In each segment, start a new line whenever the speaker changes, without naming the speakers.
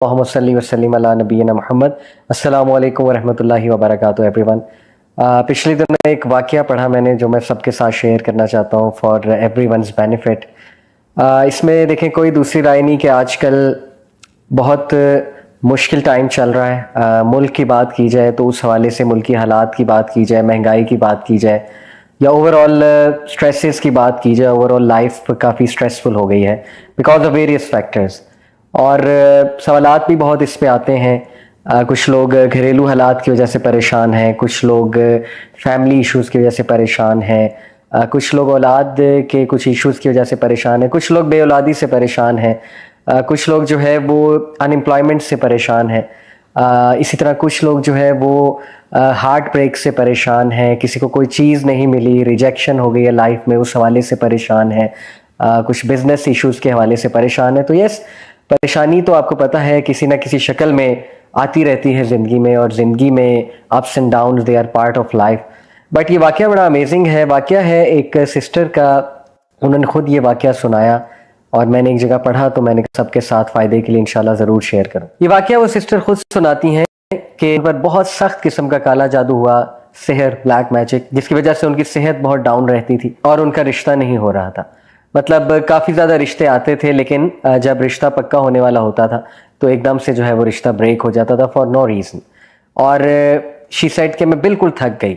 Muhammad salli wa sallim ala nabiyyina Muhammad. अस्सलामु अलैकुम वरहमतुल्लाहि वबरकातुहू एवरीवन। पिछले दिनों एक वाक़या पढ़ा मैंने जो मैं सबके साथ शेयर करना चाहता हूँ फॉर एवरीवनस बेनिफिट। इसमें देखें कोई दूसरी राय नहीं कि आजकल बहुत मुश्किल टाइम चल रहा है। मुल्क की बात की जाए तो उस हवाले से मुल्क की हालात की बात की जाए, महंगाई की बात की जाए या ओवरऑल स्ट्रेसेस की बात की जाए, ओवरऑल लाइफ काफ़ी स्ट्रेसफुल हो गई है बिकॉज ऑफ वेरियस फैक्टर्स। और सवालात भी बहुत इस पे आते हैं। कुछ लोग घरेलू हालात की वजह से परेशान हैं, कुछ लोग फैमिली इश्यूज़ की वजह से परेशान हैं, कुछ लोग औलाद के कुछ इश्यूज़ की वजह से परेशान हैं, कुछ लोग बे औलादी से परेशान हैं, कुछ लोग जो है वो अनएम्प्लॉयमेंट से परेशान हैं, इसी तरह कुछ लोग जो है वो हार्ट ब्रेक से परेशान हैं, किसी को कोई चीज़ नहीं मिली, रिजेक्शन हो गई है लाइफ में, उस हवाले से परेशान है, कुछ बिजनेस इश्यूज़ के हवाले से परेशान है। तो यस, परेशानी तो आपको पता है किसी ना किसी शक्ल में आती रहती है ज़िंदगी में, और ज़िंदगी में ups and downs they are part of life. But ये वाक़या बड़ा अमेजिंग है। वाक़या है एक सिस्टर का, उन्होंने खुद ये वाक़या सुनाया और मैंने एक जगह पढ़ा तो मैंने सबके साथ फ़ायदे के लिए इंशाल्लाह ज़रूर शेयर करूँ। ये वाक़या वो सिस्टर खुद सुनाती हैं कि उन पर बहुत सख्त किस्म का काला जादू हुआ, सिहर, ब्लैक मैजिक, जिसकी वजह से उनकी सेहत बहुत डाउन रहती थी और उनका रिश्ता नहीं हो रहा था। मतलब काफ़ी ज़्यादा रिश्ते आते थे, लेकिन जब रिश्ता पक्का होने वाला होता था तो एकदम से जो है वो रिश्ता ब्रेक हो जाता था फॉर नो रीज़न। और शी सेड कि मैं बिल्कुल थक गई,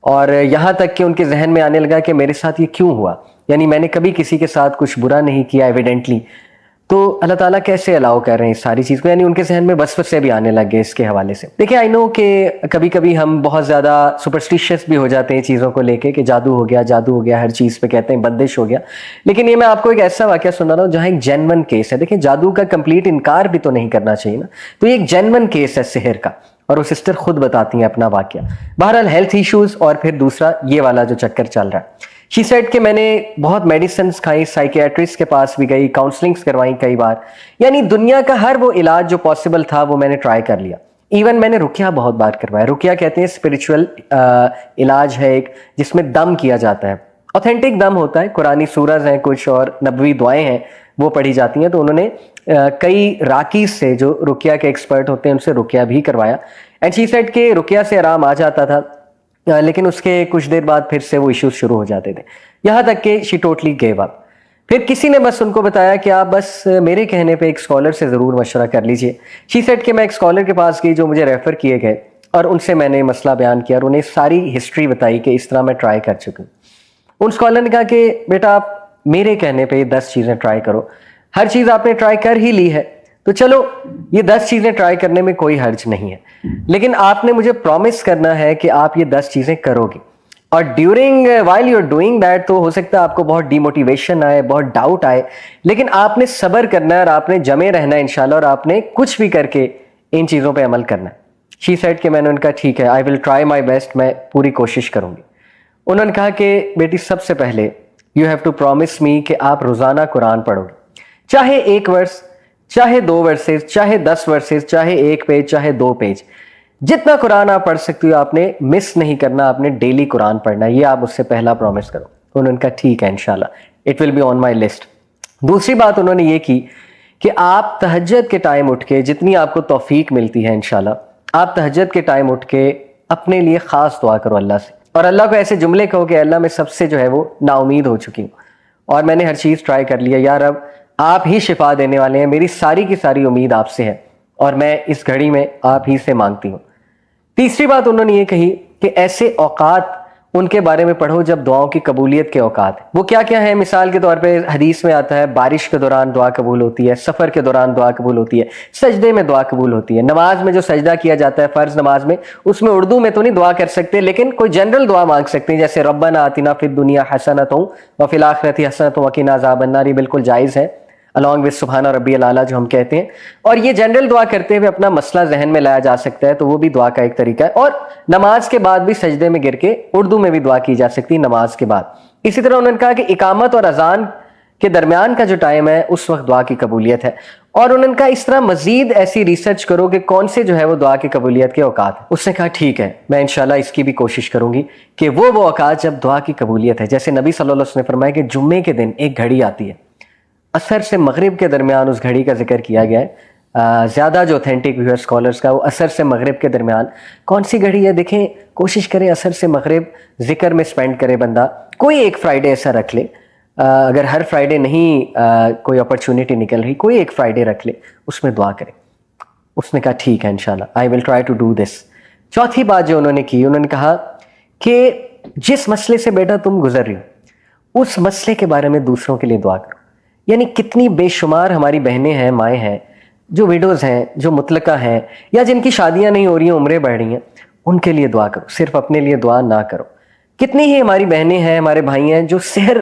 और यहाँ तक कि उनके जहन में आने लगा कि मेरे साथ ये क्यों हुआ, यानी मैंने कभी किसी के साथ कुछ बुरा नहीं किया एविडेंटली, तो अल्लाह ताला कैसे अलाउ कर रहे हैं इस सारी चीज़ को। यानी उनके जहन में वसवसे भी आने लग गए इसके हवाले से। देखिए, आई नो कि कभी कभी हम बहुत ज़्यादा सुपरस्टिशियस भी हो जाते हैं चीज़ों को लेके कि जादू हो गया, जादू हो गया, हर चीज़ पे कहते हैं बंदिश हो गया। लेकिन ये मैं आपको एक ऐसा वाक़या सुना रहा हूँ जहाँ एक जेन्युइन केस है। देखिए, जादू का कंप्लीट इनकार भी तो नहीं करना चाहिए ना, तो ये एक जेन्युइन केस है सिहर का, और वो सिस्टर खुद बताती हैं अपना वाक़या। बहरहाल हेल्थ इश्यूज़ और फिर दूसरा ये वाला जो चक्कर चल रहा है। शी सेड कि मैंने बहुत मेडिसिन खाई, साइकियाट्रिस्ट के पास भी गई, काउंसलिंग्स करवाई कई बार, यानी दुनिया का हर वो इलाज जो पॉसिबल था वो मैंने ट्राई कर लिया। इवन मैंने रुकिया बहुत बार करवाया। रुकिया कहते हैं स्पिरिचुअल इलाज है एक, जिसमें दम किया जाता है, ऑथेंटिक दम होता है, कुरानी सूरज हैं कुछ और नबवी दुआएं हैं वो पढ़ी जाती हैं। तो उन्होंने कई राकीज से जो रुकिया के एक्सपर्ट होते हैं उनसे रुकिया भी करवाया, एंड शी सेड कि रुकिया से आराम आ जाता था, लेकिन उसके कुछ देर बाद फिर से वो इश्यूज शुरू हो जाते थे, यहाँ तक कि शी टोटली गेव अप। फिर किसी ने बस उनको बताया कि आप बस मेरे कहने पे एक स्कॉलर से ज़रूर मशवरा कर लीजिए। शी सेड कि मैं एक स्कॉलर के पास गई जो मुझे रेफ़र किए गए, और उनसे मैंने मसला बयान किया और उन्हें सारी हिस्ट्री बताई कि इस तरह मैं ट्राई कर चुकी हूँ। उन स्कॉलर ने कहा कि बेटा आप मेरे कहने पे 10 चीज़ें ट्राई करो, हर चीज़ आपने ट्राई कर ही ली है तो चलो ये 10 चीज़ें ट्राई करने में कोई हर्ज नहीं है, लेकिन आपने मुझे प्रॉमिस करना है कि आप ये 10 चीज़ें करोगे। और during while you are doing that तो हो सकता है आपको बहुत डिमोटिवेशन आए, बहुत डाउट आए, लेकिन आपने सब्र करना है और आपने जमे रहना है इंशाल्लाह, और आपने कुछ भी करके इन चीज़ों पे अमल करना है। शी सेड कि मैंने उनका ठीक है, आई विल ट्राई माई बेस्ट, मैं पूरी कोशिश करूँगी। उन्होंने कहा कि बेटी सबसे पहले you have to promise me कि आप रोज़ाना कुरान पढ़ोगे, चाहे 1 वर्स, चाहे 2 वर्सेस, चाहे 10 वर्सेस, चाहे 1 पेज, चाहे 2 पेज, जितना कुरान आप पढ़ सकते हो आपने मिस नहीं करना, आपने डेली कुरान पढ़ना है, ये आप उससे पहला प्रॉमिस करो। उन्होंने कहा ठीक है इंशाल्लाह, it will be on my list. दूसरी बात उन्होंने ये की कि आप तहज्जुद के टाइम उठ के, जितनी आपको तौफीक मिलती है इंशाल्लाह, आप तहज्जुद के टाइम उठ के अपने लिए खास दुआ करो अल्लाह से, और अल्लाह को ऐसे जुमले कहो कि अल्लाह मैं सबसे जो है वो नाउमीद हो चुकी हूँ और मैंने हर चीज़ ट्राई कर लिया, यार अब आप ही शिफा देने वाले हैं, मेरी सारी की सारी उम्मीद आपसे है और मैं इस घड़ी में आप ही से मांगती हूँ। तीसरी बात उन्होंने ये कही कि ऐसे औकात उनके बारे में पढ़ो जब दुआओं की कबूलियत के औकात। वो क्या क्या है? मिसाल के तौर पे हदीस में आता है बारिश के दौरान दुआ कबूल होती है, सफ़र के दौरान दुआ कबूल होती है, सजदे में दुआ कबूल होती है, नमाज में जो सजदा किया जाता है फ़र्ज नमाज में, उसमें उर्दू में तो नहीं दुआ कर सकते, लेकिन कोई जनरल दुआ मांग सकते हैं, जैसे रब्बना आतिना फिद दुनिया हसनतुन व फिल आखिरति हसनतुन व क़िना अज़ाबन्नार, ये बिल्कुल जायज़ है, अलॉन्ग विद सुबहाना रब्बियल आला जो हम कहते हैं। और ये जनरल दुआ करते हुए अपना मसला जहन में लाया जा सकता है, तो वो भी दुआ का एक तरीका है। और नमाज के बाद भी सजदे में गिर के उर्दू में भी दुआ की जा सकती है नमाज के बाद। इसी तरह उन्होंने कहा कि इकामत और अजान के दरमियान का जो टाइम है उस वक्त दुआ की कबूलियत है। और उन्होंने कहा इस तरह मजीद ऐसी रिसर्च करो कि कौन से जो है वो दुआ की कबूलियत के औकात है। उसने कहा ठीक है, मैं इंशाल्लाह इसकी भी कोशिश करूंगी कि वो औकात जब दुआ की कबूलियत है, जैसे नबी सल्लल्लाहु अलैहि वसल्लम ने फरमाया कि जुम्मे के दिन एक घड़ी आती है, असर से मगरिब के दरमियान उस घड़ी का जिक्र किया गया है, ज़्यादा जो ऑथेंटिक व्यू है स्कॉलर्स का, वो असर से मगरिब के दरमियान कौन सी घड़ी है। देखें, कोशिश करें असर से मगरिब ज़िक्र में स्पेंड करे बंदा। कोई एक फ्राइडे ऐसा रख ले, अगर हर फ्राइडे नहीं कोई अपॉर्चुनिटी निकल रही, कोई एक फ्राइडे रख ले, उसमें दुआ करें। उसने कहा ठीक है इंशाल्लाह, I will try to do this. चौथी बात जो उन्होंने की, उन्होंने कहा कि जिस मसले से बेटा तुम गुजर रही हो, उस मसले के बारे में दूसरों के लिए दुआ करो। यानी कितनी बेशुमार हमारी बहनें हैं, माएँ हैं, जो विडोज़ हैं, जो मुतलका हैं, या जिनकी शादियां नहीं हो रही हैं, उम्रें बढ़ रही हैं, उनके लिए दुआ करो, सिर्फ अपने लिए दुआ ना करो। कितनी ही हमारी बहनें हैं, हमारे भाई हैं जो सेहर